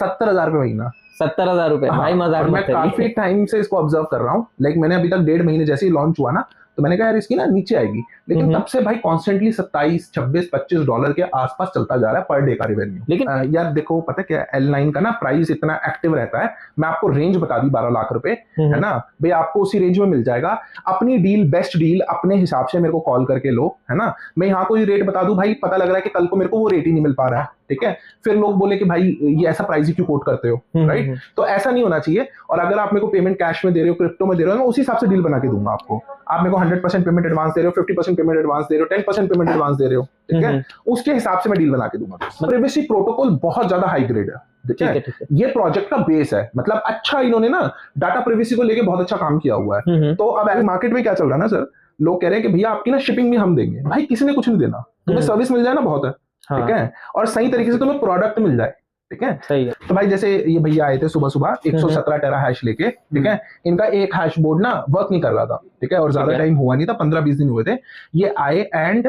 70,000 महीना। 70,000 रुपए भाई, मजाक मैं मत करिए। काफी टाइम से इसको ऑब्जर्व कर रहा हूँ। लाइक मैंने अभी तक 1.5 महीने जैसे ही लॉन्च हुआ ना, तो मैंने कहा यार इसकी ना नीचे आएगी, लेकिन तब से भाई कॉन्स्टेंटली 27, 26, $25 के आसपास चलता जा रहा है पर डे का रेवेन्यू। लेकिन यार देखो पता क्या, L9 का ना प्राइस इतना एक्टिव रहता है। मैं आपको रेंज बता दी 12 लाख रुपए, है ना भाई, आपको उसी रेंज में मिल जाएगा। अपनी डील, बेस्ट डील अपने हिसाब से मेरे को कॉल करके लो, है ना। मैं यहाँ कोई रेट बता दूं भाई, पता लग रहा है कि कल को मेरे को वो रेट ही नहीं मिल पा रहा है, ठीक है, फिर लोग बोले कि भाई ये ऐसा प्राइस ही क्यों कोट करते हो, राइट। तो ऐसा नहीं होना चाहिए। और अगर आप मेरे को पेमेंट कैश में दे रहे हो, क्रिप्टो में दे रहे हो, मैं उसी हिसाब से डील बना के दूंगा आपको। आप मेरे को 100% पेमेंट एडवांस दे रहे हो, 50% पेमेंट एडवांस दे रहे हो, 10% पेमेंट एडवांस दे रहे हो, ठीक है, उसके हिसाब से मैं डील बना के दूंगा। प्राइवेसी प्रोटोकॉल बहुत ज्यादा हाई ग्रेड है, ठीक है। ये प्रोजेक्ट का बेस है, मतलब अच्छा इन्होंने ना डाटा प्राइवेसी को लेके बहुत अच्छा काम किया हुआ है। तो अब मार्केट में क्या चल रहा है ना सर, लोग कह रहे हैं कि भैया आपकी ना शिपिंग भी हम देंगे। भाई किसी ने कुछ नहीं देना, तुम्हें सर्विस मिल जाए ना बहुत है, ठीक है, और सही तरीके से तुम्हें प्रोडक्ट मिल जाए, ठीक है, सही है। तो भाई जैसे ये भैया आए थे सुबह सुबह 117 टेरा हैश लेके, ठीक है, इनका एक हैश बोर्ड ना वर्क नहीं कर रहा था, ठीक है, और ज्यादा टाइम हुआ नहीं था, 15-20 दिन हुए थे। ये आए एंड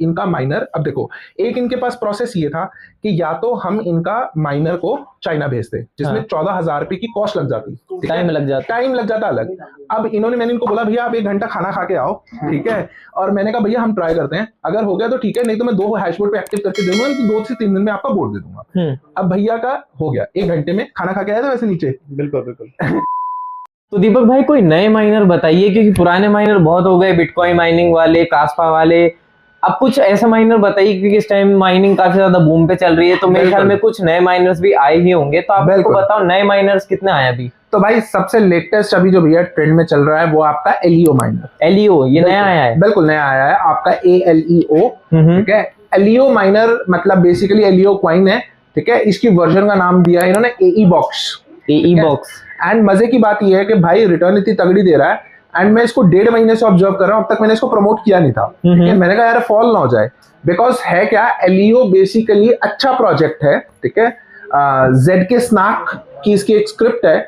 इनका माइनर, अब देखो एक इनके पास प्रोसेस ये था कि या तो हम इनका माइनर को चाइना भेजते, जिसमें 14,000 रुपए की कॉस्ट लग जाती, टाइम लग जाता अलग। अब मैंने इनको बोला भैया आप 1 घंटा खाना खा के आओ, ठीक है, और मैंने कहा भैया हम ट्राई करते हैं, अगर हो गया तो ठीक है, नहीं तो मैं 2 हैशबोर्ड पे एक्टिव करके दे दूंगा, 2 से 3 दिन में आपका बोर्ड दे दूंगा। अब भैया का हो गया, 1 घंटे में खाना खा के आया था वैसे नीचे। बिल्कुल। तो दीपक भाई कोई नए माइनर बताइए, क्योंकि पुराने माइनर बहुत हो गए, बिटकॉइन माइनिंग वाले, कास्पा वाले। अब कुछ ऐसा माइनर बताइए, क्योंकि इस टाइम माइनिंग काफी ज्यादा बूम पे चल रही है, तो मेरे ख्याल में कुछ नए माइनर्स भी आए ही होंगे। तो आप मेरे को बताओ नए माइनर्स कितने आए अभी। तो भाई सबसे लेटेस्ट अभी जो भैया ट्रेंड में चल रहा है वो आपका एलईओ माइनर। एलईओ ये नया आया है? बिल्कुल नया आया है आपका ALEO, ठीक है। एलईओ माइनर मतलब बेसिकली एलईओ कॉइन है, ठीक है, इसकी वर्जन का नाम दिया है इन्होंने AE बॉक्स। एंड मजे की बात यह है कि भाई रिटर्न इतनी तगड़ी दे रहा है, एंड मैं इसको 1.5 महीने से ऑब्जर्व कर रहा हूं, अब तक मैंने इसको प्रमोट किया नहीं था, ठीक है, मैंने कहा यार फॉल ना हो जाए, बिकॉज है क्या, एलईओ बेसिकली अच्छा प्रोजेक्ट है, ठीक है। ZK स्नैक की इसकी एक स्क्रिप्ट है,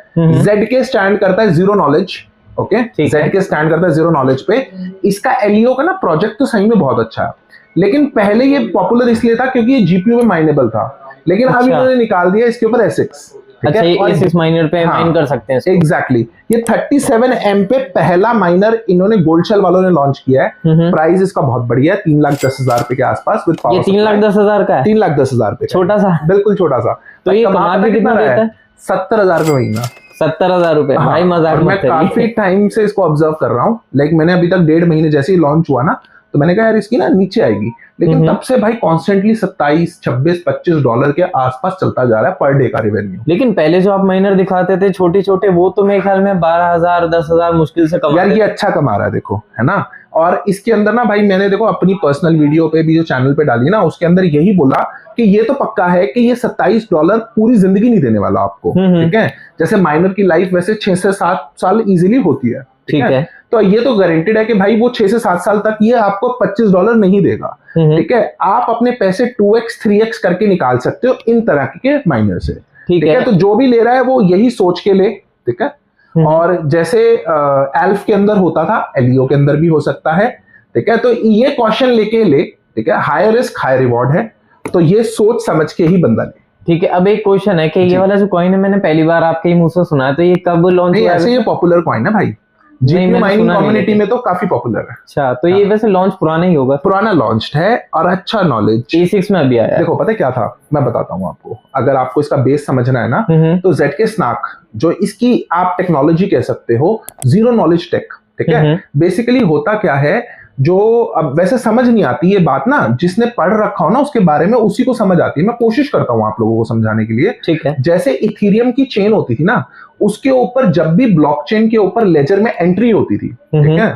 ZK स्टैंड करता है zero knowledge, okay, ZK stand करता है जीरो नॉलेज पे। इसका एलईओ का ना प्रोजेक्ट तो सही में बहुत अच्छा है, लेकिन पहले ये पॉपुलर इसलिए था क्योंकि ये जीपीयू में माइनेबल था, लेकिन अब इन्होंने निकाल दिया इसके ऊपर ASICs। अच्छा, ये ASICs माइनर पे माइन कर सकते हैं इसको। एग्जैक्टली। ये 37M पे पहला माइनर इन्होंने गोल्ड शेल वालों ने लॉन्च किया है। प्राइस इसका बहुत बढ़िया है, 3,10,000 रुपए के आसपास विद पावर। ये 3,10,000 का है? 3,10,000 रुपए, छोटा सा, बिल्कुल छोटा सा। तो ये कमा के कितना देता है? 70,000 रुपए महीना। 70,000 रुपए भाई, मजाक मत करिए। मैं काफी टाइम से इसको ऑब्जर्व कर रहा हूँ। लाइक मैंने अभी तक 1.5 महीने जैसे ही लॉन्च हुआ ना, तो मैंने कहा यार इसकी ना नीचे आएगी, लेकिन तब से भाई कॉन्स्टेंटली 27, 26, $25 के आसपास चलता जा रहा है पर डे का रेवेन्यू। लेकिन पहले जो आप माइनर दिखाते थे छोटे छोटे, वो तो मेरे ख्याल में 12,000, 10,000 मुश्किल से कमा। यार ये अच्छा कमा रहा है देखो, है ना। और इसके अंदर ना भाई मैंने देखो अपनी पर्सनल वीडियो पे भी जो चैनल पे डाली ना, उसके अंदर यही बोला कि ये तो पक्का है कि ये $27 पूरी जिंदगी नहीं देने वाला आपको, ठीक है। जैसे माइनर की लाइफ वैसे 6 से 7 साल इजीली होती है, ठीक है, तो ये तो गारंटेड है कि भाई वो 6 से 7 साल तक ये आपको $25 नहीं देगा, ठीक है। आप अपने पैसे 2x 3x करके निकाल सकते हो इन तरह के माइनर से, ठीक है। तो जो भी ले रहा है वो यही सोच के ले, ठीक है। और जैसे एल्फ के अंदर होता था, एलईओ के अंदर भी हो सकता है, ठीक है। तो ये क्वेश्चन लेके ले, ठीक है, हाई रिस्क हाई रिवॉर्ड है, तो ये सोच समझ के ही बंदा ले, ठीक है। अब एक क्वेश्चन है कि ये वाला जो कॉइन है मैंने पहली बार आपके ही मुंह से सुना है, तो ये कब लॉन्च हुआ है? ऐसे ये पॉपुलर कॉइन है भाई, जीपीयू माइनिंग कम्युनिटी में तो काफी पॉपुलर है। अच्छा, तो ये वैसे लॉन्च पुराना ही होगा? पुराना लॉन्च्ड है और अच्छा नॉलेज A6 में अभी आया। देखो पता क्या था, मैं बताता हूँ आपको, अगर आपको इसका बेस समझना है ना, तो ZK स्नैक जो इसकी आप टेक्नोलॉजी कह सकते हो, जीरो नॉलेज टेक, ठीक है। बेसिकली होता क्या है, जो अब वैसे समझ नहीं आती ये बात ना, जिसने पढ़ रखा हो ना उसके बारे में उसी को समझ आती है। मैं कोशिश करता हूँ आप लोगों को समझाने के लिए, ठीक है। जैसे इथेरियम की चेन होती थी ना, उसके ऊपर जब भी ब्लॉकचेन के ऊपर लेजर में एंट्री होती थी, ठीक है,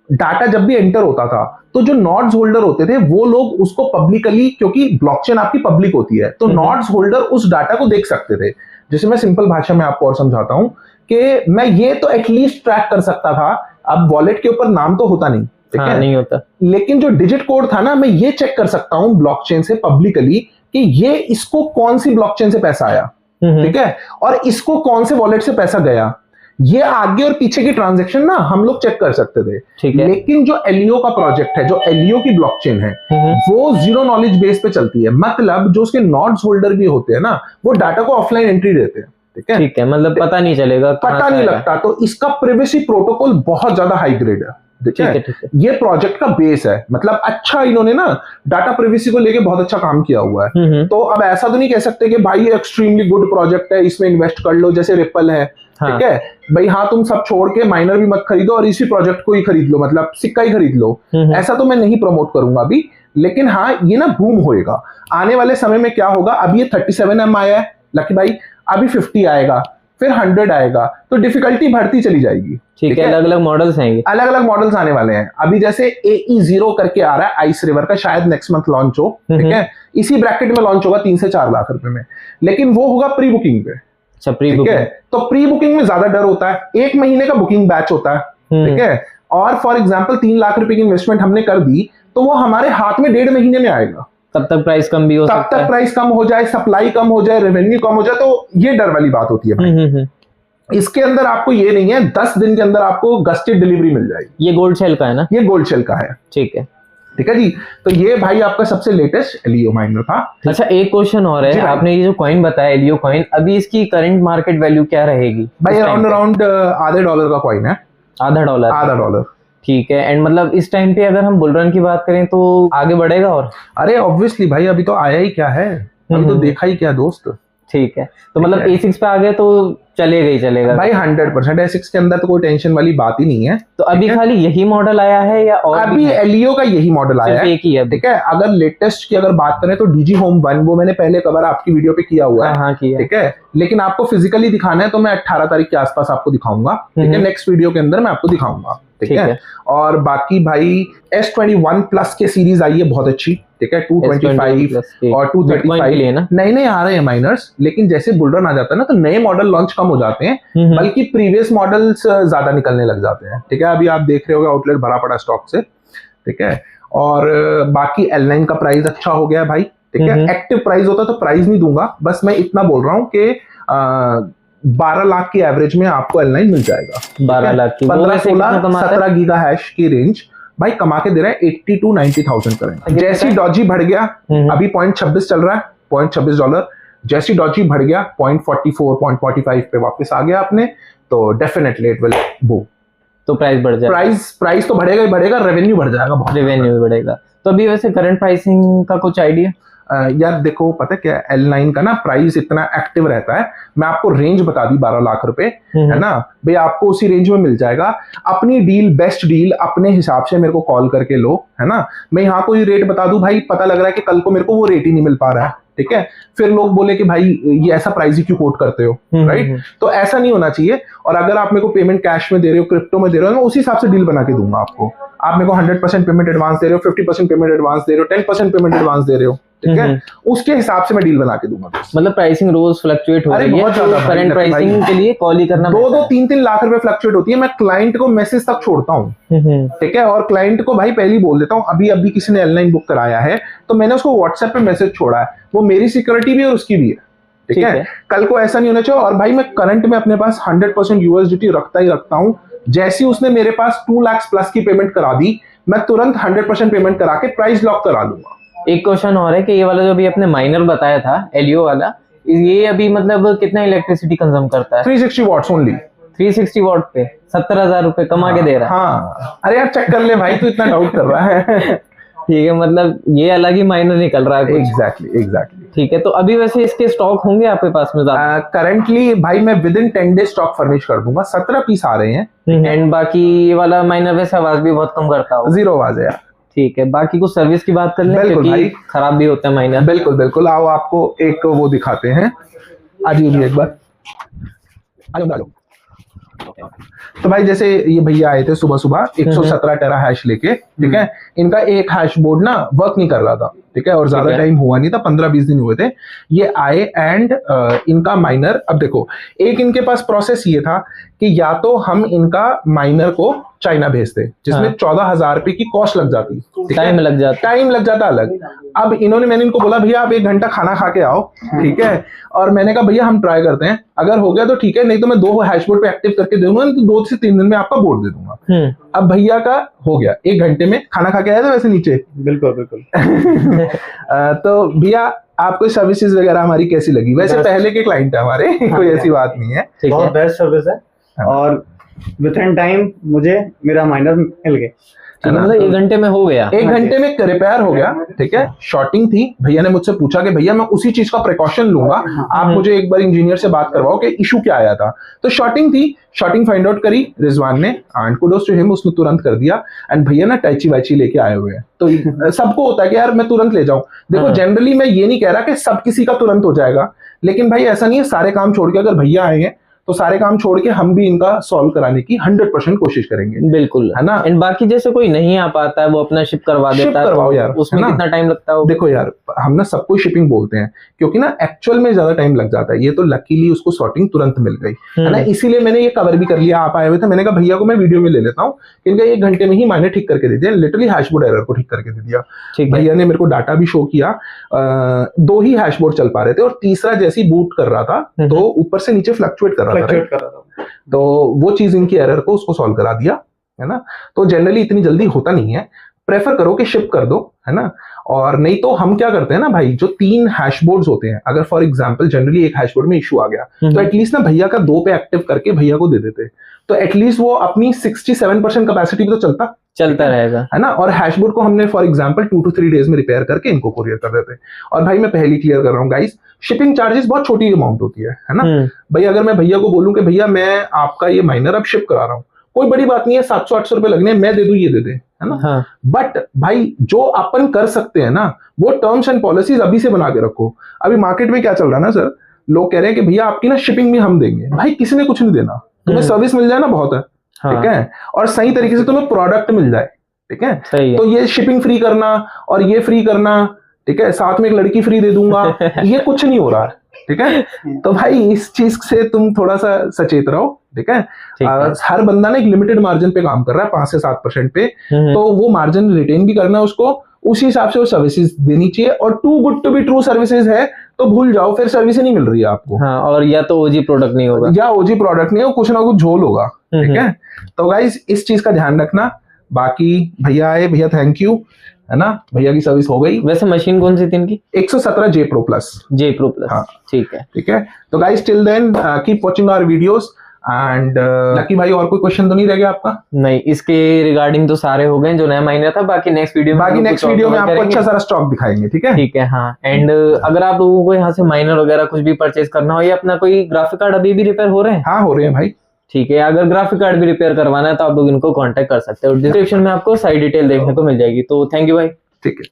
डाटा जब भी एंटर होता था, तो जो नॉड्स होल्डर होते थे वो लोग उसको पब्लिकली, क्योंकि ब्लॉकचेन आपकी पब्लिक होती है, तो नॉड्स होल्डर उस डाटा को देख सकते थे। जैसे मैं सिंपल भाषा में आपको और समझाता हूं कि मैं ये तो एटलीस्ट ट्रैक कर सकता था, अब वॉलेट के ऊपर नाम तो होता नहीं, ठीक है, नहीं होता, लेकिन जो डिजिट कोड था ना, मैं ये चेक कर सकता हूं ब्लॉकचेन से पब्लिकली कि ये इसको कौन सी ब्लॉकचेन से पैसा आया, ठीक है, और इसको कौन से वॉलेट से पैसा गया, ये आगे और पीछे की ट्रांजैक्शन ना हम लोग चेक कर सकते थे, ठीक है। लेकिन जो एलियो का प्रोजेक्ट है, जो एलियो की ब्लॉकचेन है, वो जीरो नॉलेज बेस पे चलती है। मतलब जो उसके नोड्स होल्डर भी होते हैं ना, वो डाटा को ऑफलाइन एंट्री देते हैं। ठीक है, मतलब पता नहीं चलेगा, पता नहीं लगता। तो इसका प्रिवेसी प्रोटोकॉल बहुत ज्यादा हाई ग्रेड है। ठीक है, ये प्रोजेक्ट का बेस है। मतलब अच्छा इन्होंने ना डाटा प्रिवेसी को लेके बहुत अच्छा काम किया हुआ है। तो अब ऐसा तो नहीं कह सकते कि भाई एक्सट्रीमली गुड प्रोजेक्ट है, इसमें इन्वेस्ट कर लो, जैसे रिपल है। ठीक है भाई, हाँ तुम सब छोड़ के माइनर भी मत खरीदो और इसी प्रोजेक्ट को ही खरीद लो, मतलब सिक्का ही खरीद लो। ऐसा तो मैं नहीं प्रमोट करूंगा अभी, लेकिन हाँ ये ना बूम होएगा आने वाले समय में। क्या होगा, अभी ये 37M आया है लकी भाई, अभी 50 आएगा, फिर 100 आएगा, तो डिफिकल्टी बढ़ती चली जाएगी। ठीक है, अलग अलग मॉडल्स आएंगे, अलग अलग मॉडल्स आने वाले हैं। अभी जैसे AE0 करके आ रहा है आइस रिवर का, शायद नेक्स्ट मंथ लॉन्च हो। ठीक है, इसी ब्रैकेट में लॉन्च होगा 3 से 4 लाख रुपए में, लेकिन वो होगा प्री बुकिंग पे। अच्छा, प्री बुकिंग। तो प्री बुकिंग में ज्यादा डर होता है, 1 महीने का बुकिंग बैच होता है। ठीक है, और फॉर एग्जाम्पल 3 लाख रुपए की इन्वेस्टमेंट हमने कर दी, तो वो हमारे हाथ में 1.5 महीने में आएगा। तब तक प्राइस कम भी हो सकता है, तब तक प्राइस कम हो जाए, सप्लाई कम हो जाए, रेवेन्यू कम हो जाए, तो ये डर वाली बात होती है भाई। इसके अंदर आपको ये नहीं है 10 दिन के अंदर आपको गस्टेड डिलीवरी मिल जाएगी। ये गोल्ड शेल का है ना? ये गोल्ड शेल का है। ठीक है, ठीक है जी। तो ये भाई आपका सबसे लेटेस्ट एलियो माइनर था। अच्छा, एक क्वेश्चन और है, आपने ये जो कॉइन बताया एलियो कॉइन, अभी इसकी करंट मार्केट वैल्यू क्या रहेगी? भाई अराउंड $0.5 का कॉइन है। $0.5? $0.5। ठीक है। एंड मतलब इस टाइम पे अगर हम बुल रन की बात करें तो आगे बढ़ेगा? और अरे ऑब्वियसली भाई, अभी तो आया ही क्या है, अभी तो देखा ही क्या दोस्त। ठीक है, तो मतलब A6 पे आ गए तो चलेगा ही चलेगा भाई 100%। A6 के अंदर तो कोई टेंशन वाली बात ही नहीं है। तो अभी खाली यही मॉडल आया है या और अभी एलियो का यही मॉडल आया है? एक ही है। ठीक है, अगर लेटेस्ट की अगर बात करें तो DG Home 1, वो मैंने पहले कवर आपकी वीडियो पे किया हुआ है। हाँ, किया। ठीक है, लेकिन आपको फिजिकली दिखाना है तो मैं 18 तारीख के आसपास आपको दिखाऊंगा। ठीक है, नेक्स्ट वीडियो के अंदर मैं आपको दिखाऊंगा। ठीक है, और बाकी भाई S21 प्लस के सीरीज आई है बहुत अच्छी। ठीक है, 225 और 235 नए नए आ रहे हैं माइनर्स, लेकिन जैसे बुल रन आ जाता है ना तो नए मॉडल लॉन्च कम हो जाते हैं, बल्कि प्रीवियस मॉडल्स ज्यादा निकलने लग जाते हैं। ठीक है, अभी आप देख रहे होगे आउटलेट भरा पड़ा स्टॉक से। ठीक है, और बाकी L9 का प्राइस अच्छा हो गया भाई। ठीक है, एक्टिव प्राइस होता तो प्राइस नहीं दूंगा, बस मैं इतना बोल रहा हूँ कि 12 लाख की एवरेज में आपको L9 मिल जाएगा। 12 लाख की 15-16-17 गीगा हैश की रेंज भाई कमा के दे रहा है 80 to 90,000 करंट। जैसी डॉजी बढ़ गया, अभी $0.26 चल रहा है, $0.26। जैसी डॉजी बढ़ गया 0.44 0.45 पे वापस आ गया आपने, तो डेफिनेटली इट विल बूम, तो प्राइस बढ़ जाएगा। प्राइस तो बढ़ेगा ही बढ़ेगा, रेवेन्यू बढ़ जाएगा, बहुत रेवेन्यू भी बढ़ेगा। तो अभी वैसे करंट प्राइसिंग का कुछ आइडिया? यार देखो, पता क्या है, L9 का ना प्राइस इतना एक्टिव रहता है। मैं आपको रेंज बता दी 12 लाख रुपए, है ना भाई, आपको उसी रेंज में मिल जाएगा। अपनी डील, बेस्ट डील अपने हिसाब से मेरे को कॉल करके लो, है ना। मैं यहाँ कोई रेट बता दूं भाई, पता लग रहा है कि कल को मेरे को वो रेट ही नहीं मिल पा रहा है। ठीक है, फिर लोग बोले कि भाई ये ऐसा प्राइस ही क्यों कोट करते हो, राइट। तो ऐसा नहीं होना चाहिए। और अगर आप मेरे को पेमेंट कैश में दे रहे हो, क्रिप्टो में दे रहे हो, मैं उसी हिसाब से डील बना के दूंगा आपको। आप मेरे को 100% पेमेंट एडवांस दे रहे हो, 50% पेमेंट एडवांस दे रहे हो, 10% पेमेंट एडवांस दे रहे हो, ठीक है, उसके हिसाब से मैं डील बना के दूंगा। मतलब प्राइसिंग रोज फ्लक्चुएट हो रही है, करंट प्राइसिंग के लिए कॉल ही करना 2-3 लाख रुपए फ्लक्चुएट होती है। मैं क्लाइंट को मैसेज तक छोड़ता हूँ, ठीक है, और क्लाइंट को भाई पहले ही बोल देता हूँ, अभी किसी ने L9 बुक कराया है तो मैंने उसको व्हाट्सएप पे मैसेज छोड़ा है, वो मेरी सिक्योरिटी भी है और उसकी भी है। ठीक है, कल को ऐसा नहीं होना चाहिए। और भाई मैं करंट में अपने पास 100% USDT रखता ही रखता हूँ। जैसी उसने मेरे पास 2 लाख प्लस की पेमेंट करा दी, मैं तुरंत 100% पेमेंट करा के प्राइस लॉक करा दूंगा। एक क्वेश्चन और है कि ये वाला जो अभी आपने माइनर बताया था एलियो वाला, ये अभी मतलब कितना इलेक्ट्रिसिटी कंज्यूम करता है? 360 वॉट्स ओनली। 360 वॉट पे 17,000 रुपए कमा के दे रहा है। हाँ, अरे यार चेक कर ले भाई, तू इतना डाउट कर रहा है। ठीक है, मतलब ये अलग ही माइनर निकल रहा है। एग्जैक्टली। ठीक है, तो अभी वैसे इसके स्टॉक होंगे आपके पास में? करंटली भाई मैं with in 10 days stock furnish कर दूंगा। 17 पीस आ रहे हैं। एंड बाकी ये वाला माइनर वैसे आवाज भी बहुत कम करता हो? 0 आवाज है यार। ठीक है, बाकी कुछ सर्विस की बात कर लें क्योंकि खराब भी होता है माइनर। बिल्कुल आओ आपको एक वो दिखाते हैं। आज एक बार आ जाओ। तो भाई जैसे ये भैया आए थे सुबह 117 टेरा हैश लेके, ठीक है, इनका एक हैश बोर्ड ना वर्क नहीं कर रहा था, ठीक है, और ज्यादा टाइम हुआ नहीं था, 15-20 दिन हुए थे। ये आए एंड इनका माइनर, अब देखो एक इनके पास प्रोसेस ये था कि या तो हम इनका माइनर को चाइना भेजते, जिसमें 14,000 रुपए की कॉस्ट लग जाती, टाइम लग जाता अलग। अब मैंने इनको बोला भैया आप 1 घंटा खाना खा के आओ, ठीक है, और मैंने कहा भैया हम ट्राई करते हैं, अगर हो गया तो ठीक है, नहीं तो मैं 2 हैशबोर्ड पे एक्टिव करके दे दूंगा, नहीं तो 2 से 3 दिन में आपका बोर्ड दे दूंगा। अब भैया का हो गया 1 घंटे में, खाना खा के आया था वैसे नीचे। बिल्कुल बिल्कुल। तो भैया आपको सर्विसेज वगैरह हमारी कैसी लगी? वैसे पहले के क्लाइंट है हमारे, कोई ऐसी बात नहीं है। बहुत बेस्ट सर्विस है और विद इन टाइम मुझे मेरा माइनर मिल गया। मतलब 1 घंटे में हो गया? 1 घंटे में रिपेयर हो गया, ठीक है। शॉर्टिंग थी, भैया ने मुझसे पूछा कि भैया मैं उसी चीज का प्रिकॉशन लूंगा, आप मुझे एक बार इंजीनियर से बात करवाओ कि इशू क्या आया था। तो शॉर्टिंग थी, शॉर्टिंग फाइंड आउट करी रिजवान ने, एंड कुडोस टू हिम, उसने तुरंत कर दिया। एंड भैया ना टैची वाची लेके आए हुए हैं, तो सबको होता है कि यार मैं तुरंत ले जाऊं। देखो जनरली मैं ये नहीं कह रहा कि सब किसी का तुरंत हो जाएगा, लेकिन भाई ऐसा नहीं है, सारे काम छोड़ के अगर भैया आए हैं तो सारे काम छोड़ के हम भी इनका सॉल्व कराने की 100% कोशिश करेंगे। बिल्कुल, है ना। एंड बाकी जैसे कोई नहीं आ पाता है वो अपना शिप करवा देता है, करवाओ यार, उसमें कितना टाइम लगता है? देखो यार, हम ना सबको शिपिंग बोलते हैं क्योंकि ना एक्चुअल में ज्यादा टाइम लग जाता है। ये तो लकीली उसको सॉर्टिंग तुरंत मिल गई, है ना, इसीलिए मैंने ये कवर भी कर लिया। आप आए हुए थे, मैंने कहा भैया को मैं वीडियो में ले लेता हूँ, इनका 1 घंटे में ही मैंने ठीक करके दे दिया, लिटरली हैशबोर्ड एरर को ठीक करके दे दिया। भैया ने मेरे को डाटा भी शो किया, 2 ही हैशबोर्ड चल पा रहे थे और तीसरा जैसे ही बूट कर रहा था तो ऊपर से नीचे फ्लक्चुएट कर रहा था, तो वो चीज इनकी एरर को उसको सॉल्व करा दिया, है ना। तो जनरली इतनी जल्दी होता नहीं है, प्रेफर करो कि शिप कर दो, है ना। और नहीं तो हम क्या करते हैं ना भाई, जो 3 हैशबोर्ड्स होते हैं, अगर फॉर एग्जांपल जनरली एक हैशबोर्ड में इशू आ गया तो एटलीस्ट ना भैया का 2 पे एक्टिव करके भैया को दे देते, तो एटलीस्ट वो अपनी 67% कैपेसिटी पे तो चलता रहेगा, है ना। और हैशबोर्ड को हमने फॉर एग्जांपल 2 to 3 डेज में रिपेयर करके इनको कुरियर कर देते। और भाई मैं पहले क्लियर कर रहा हूँ गाइस, शिपिंग चार्जेस बहुत छोटी अमाउंट होती है ना भाई। अगर मैं भैया को बोलूं कि भैया मैं आपका ये माइनर अब शिप करा रहा हूँ, कोई बड़ी बात नहीं है, 700-800 रुपए लगने, मैं दे दूं, ये दे दे, है ना। बट भाई जो अपन कर सकते हैं ना, वो टर्म्स एंड पॉलिसीज अभी से बना के रखो। अभी मार्केट में क्या चल रहा है ना सर, लोग कह रहे हैं कि भैया आपकी ना शिपिंग भी हम देंगे। भाई किसी ने कुछ नहीं देना, तुम्हें सर्विस मिल जाए ना बहुत है, ठीक है, और सही तरीके से तुम्हें प्रोडक्ट मिल जाए, ठीक है। तो ये शिपिंग फ्री करना और ये फ्री करना, ठीक है, साथ में एक लड़की फ्री दे दूंगा, ये कुछ नहीं हो रहा है, ठीक है। तो भाई इस चीज से तुम थोड़ा सा सचेत रहो, ठीक है। हर बंदा ना एक लिमिटेड मार्जिन पे काम कर रहा है, 5 से 7% पे, तो वो मार्जिन रिटेन भी करना है उसको, उसी हिसाब से वो सर्विसेज देनी चाहिए। और too good to be true services है तो भूल जाओ, फिर सर्विस नहीं मिल रही है आपको। और या तो ओजी प्रोडक्ट नहीं होगा, या ओजी प्रोडक्ट नहीं हो, कुछ ना कुछ झोल होगा, ठीक है। तो गाइस इस चीज का ध्यान रखना। बाकी भैया आए, भैया थैंक यू, है ना, भैया की सर्विस हो गई। वैसे मशीन कौन सी थी इनकी? 117 J Pro Plus। हाँ ठीक है, ठीक है। तो guys till then keep watching our videos and Lucky भाई और कोई क्वेश्चन तो नहीं रह गया आपका? नहीं, इसके रिगार्डिंग तो सारे हो गए जो नया माइनर था। बाकी नेक्स्ट वीडियो में आपको अच्छा सारा स्टॉक दिखाएंगे, ठीक है। ठीक है, हाँ। एंड अगर आप लोगों को यहाँ से माइनर वगैरह कुछ भी परचेज करना हो, या अपना कोई ग्राफिक कार्ड अभी भी रिपेयर हो रहे हैं? हाँ हो रहे हैं भाई, ठीक है। अगर ग्राफिक कार्ड भी रिपेयर करवाना है तो आप लोग इनको कांटेक्ट कर सकते हो, डिस्क्रिप्शन में आपको सारी डिटेल देखने को मिल जाएगी। तो थैंक यू भाई। ठीक है।